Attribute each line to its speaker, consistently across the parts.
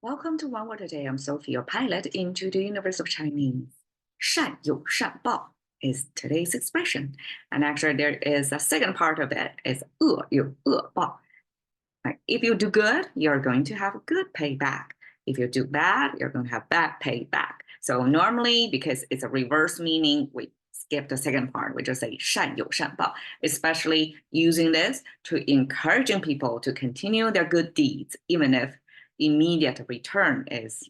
Speaker 1: Welcome to One Word a Day. I'm Sophie, your pilot into the universe of Chinese. 善有善报 is today's expression. And actually, there is a second part of it is 恶有恶报. Like, if you do good, you're going to have good payback. If you do bad, you're going to have bad payback. So normally, because it's a reverse meaning, we skip the second part. We just say 善有善报, especially using this to encouraging people to continue their good deeds, even if immediate return is,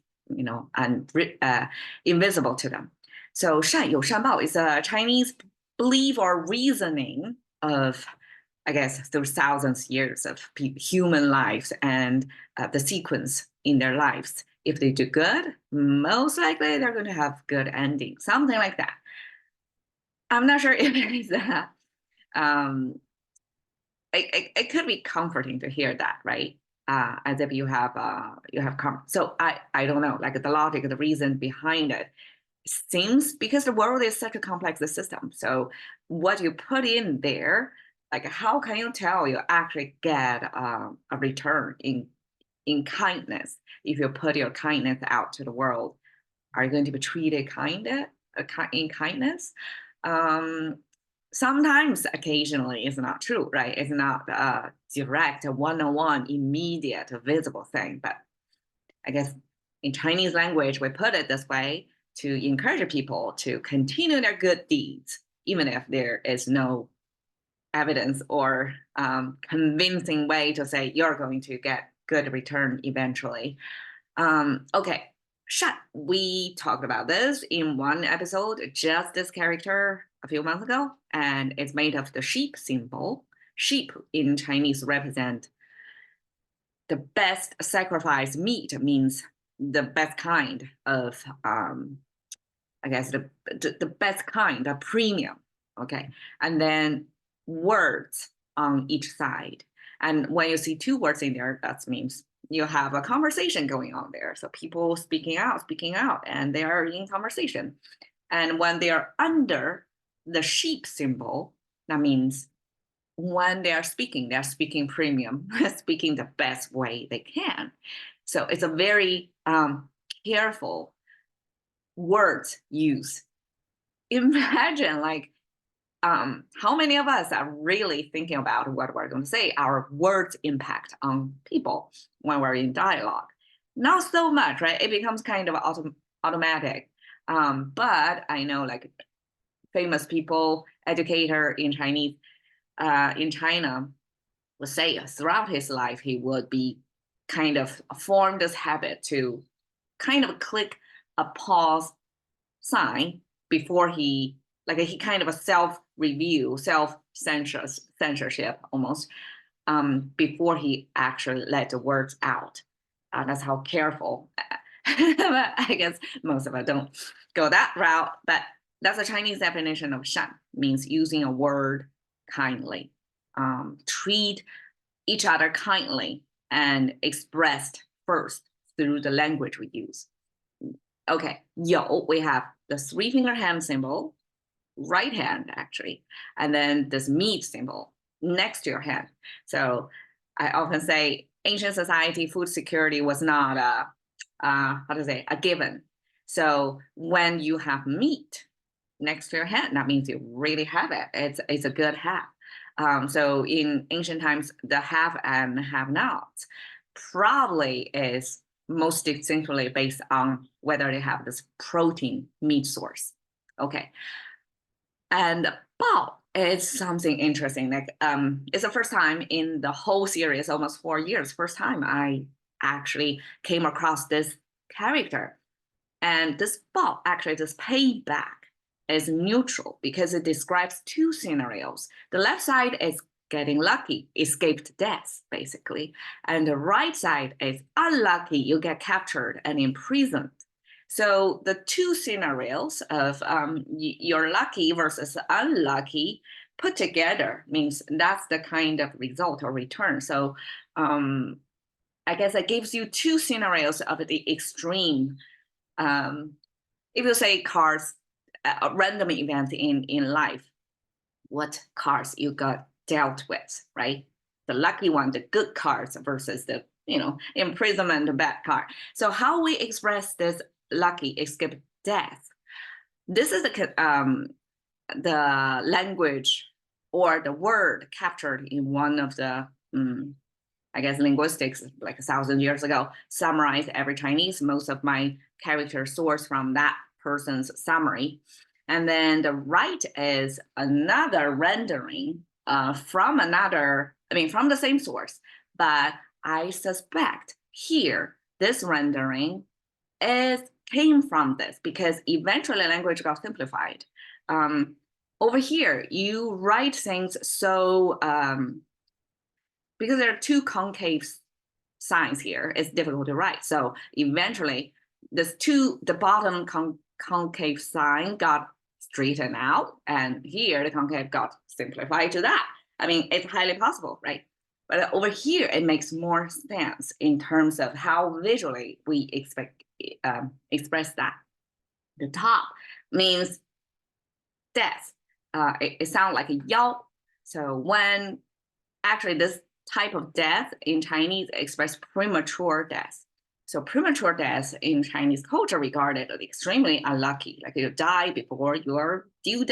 Speaker 1: invisible to them. So 善有善报 is a Chinese belief or reasoning of, I guess, through thousands of years of human lives and the sequence in their lives. If they do good, most likely they're going to have good ending, something like that. I'm not sure if it is it could be comforting to hear that, right? As if you have comfort. So I don't know, like the logic, the reason behind it seems because the world is such a complex system. So what you put in there, like how can you tell you actually get a return in kindness? If you put your kindness out to the world, are you going to be treated in kindness? Sometimes, occasionally, it's not true, right? It's not a direct, one-on-one, immediate, visible thing. But I guess in Chinese language, we put it this way to encourage people to continue their good deeds, even if there is no evidence or convincing way to say you're going to get good return eventually. Okay. Shan, we talked about this in one episode, just this character a few months ago, and it's made of the sheep symbol. Sheep in Chinese represent the best sacrifice meat, means the best kind of, I guess, the best kind of premium. Okay. And then words on each side. And when you see two words in there, that means you have a conversation going on there. So people speaking out, and they are in conversation. And when they are under the sheep symbol, that means when they're speaking premium, speaking the best way they can. So it's a very careful words use. Imagine like how many of us are really thinking about what we're going to say, our words impact on people when we're in dialogue? Not so much, right? It becomes kind of automatic. But I know like famous people, educator in Chinese, in China, would say throughout his life, he would be kind of formed this habit to kind of click a pause sign before he kind of a self-review, self-censorship almost, before he actually let the words out. That's how careful. But I guess most of us don't go that route, but that's a Chinese definition of shan, means using a word kindly. Treat each other kindly and expressed first through the language we use. Okay, yo, we have the three-finger hand symbol, right hand actually, and then this meat symbol next to your hand. So I often say ancient society food security was not a given. So when you have meat next to your hand, that means you really have it. It's a good have. So in ancient times, the have and have nots probably is most distinctly based on whether they have this protein meat source. Okay. And bao is something interesting. Like it's the first time in the whole series, almost 4 years, first time I actually came across this character. And this bao, actually this payback, is neutral because it describes two scenarios. The left side is getting lucky, escaped death, basically. And the right side is unlucky, you get captured and imprisoned. So the two scenarios of you're lucky versus unlucky put together means that's the kind of result or return. So I guess it gives you two scenarios of the extreme. If you say cards, random events in life, what cards you got dealt with, right? The lucky one, the good cards versus the imprisonment, bad karma. So how we express this lucky escape death? This is the language or the word captured in one of the, I guess, linguistics like 1,000 years ago, summarized every Chinese. Most of my characters source from that person's summary. And then the right is another rendering from the same source. But I suspect here, this rendering came from this because eventually language got simplified. Over here, you write things so, because there are two concave signs here, it's difficult to write. So eventually, the bottom concave sign got straightened out, and here the concave got simplified to that. I mean, it's highly possible, right? But over here, it makes more sense in terms of how visually we express that. The top means death. It sounds like a yao. So when actually this type of death in Chinese express premature death. So premature death in Chinese culture regarded as extremely unlucky, like you die before your due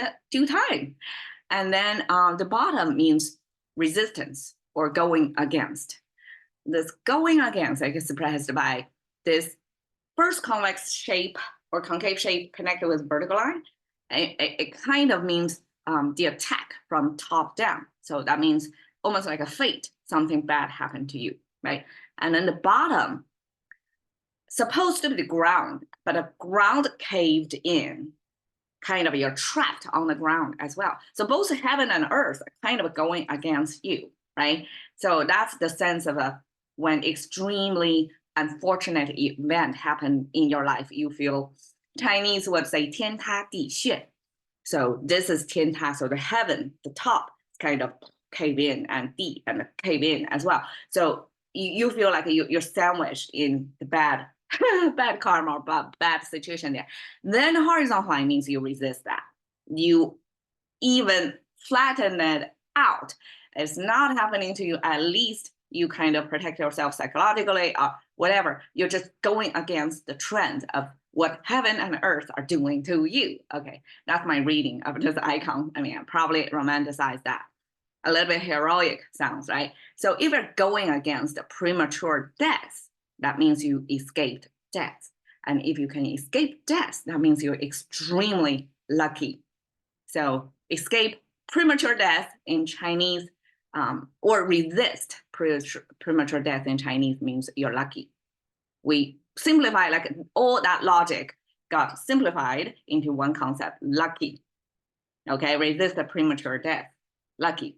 Speaker 1: time. And then the bottom means resistance or going against. This going against is expressed by this first convex shape or concave shape connected with vertical line. It kind of means the attack from top down. So that means almost like a fate, something bad happened to you, right? And then the bottom, supposed to be the ground, but the ground caved in, kind of you're trapped on the ground as well. So both heaven and earth are kind of going against you, right? So that's the sense of when extremely unfortunate event happened in your life, you feel, Chinese would say 天塌地陷. So this is 天塌, so the heaven, the top kind of cave in, and di and cave in as well. So you feel like you're sandwiched in the bad karma or bad situation there. Then horizontal line means you resist that. You even flatten it out. It's not happening to you. At least you kind of protect yourself psychologically or whatever. You're just going against the trend of what heaven and earth are doing to you. Okay, that's my reading of this icon. I mean, I probably romanticize that. A little bit heroic sounds, right? So if you're going against a premature death, that means you escaped death. And if you can escape death, that means you're extremely lucky. So escape premature death in Chinese, or resist premature death in Chinese means you're lucky. We simplify, like all that logic got simplified into one concept, lucky. Okay, resist the premature death, lucky.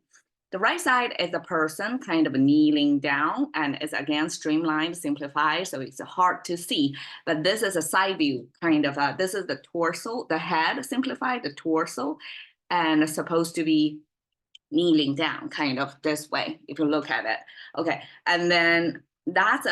Speaker 1: The right side is a person kind of kneeling down, and it's again streamlined, simplified, so it's hard to see. But this is a side view, kind of, this is the torso, the head simplified, the torso, and it's supposed to be kneeling down, kind of this way, if you look at it. Okay, and then that's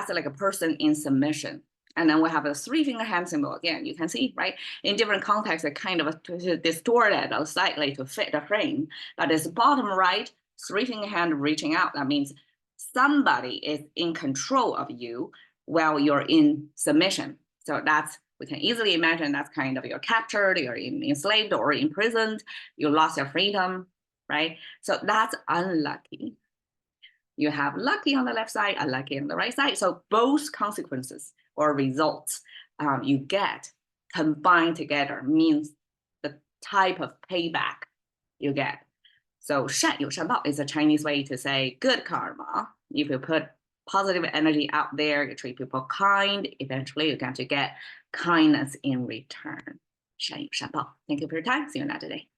Speaker 1: like a person in submission. And then we have a 3-finger hand symbol again, you can see, right? In different contexts, it kind of distorted slightly to fit the frame. But this bottom right, 3-finger hand reaching out, that means somebody is in control of you while you're in submission. So we can easily imagine that's kind of you're captured, you're enslaved or imprisoned, you lost your freedom, right? So that's unlucky. You have lucky on the left side, unlucky on the right side. So both consequences or results you get combined together means the type of payback you get. So 善有善报 is a Chinese way to say good karma. If you put positive energy out there, you treat people kind, eventually you're going to get kindness in return. 善有善报. Thank you for your time. See you another day.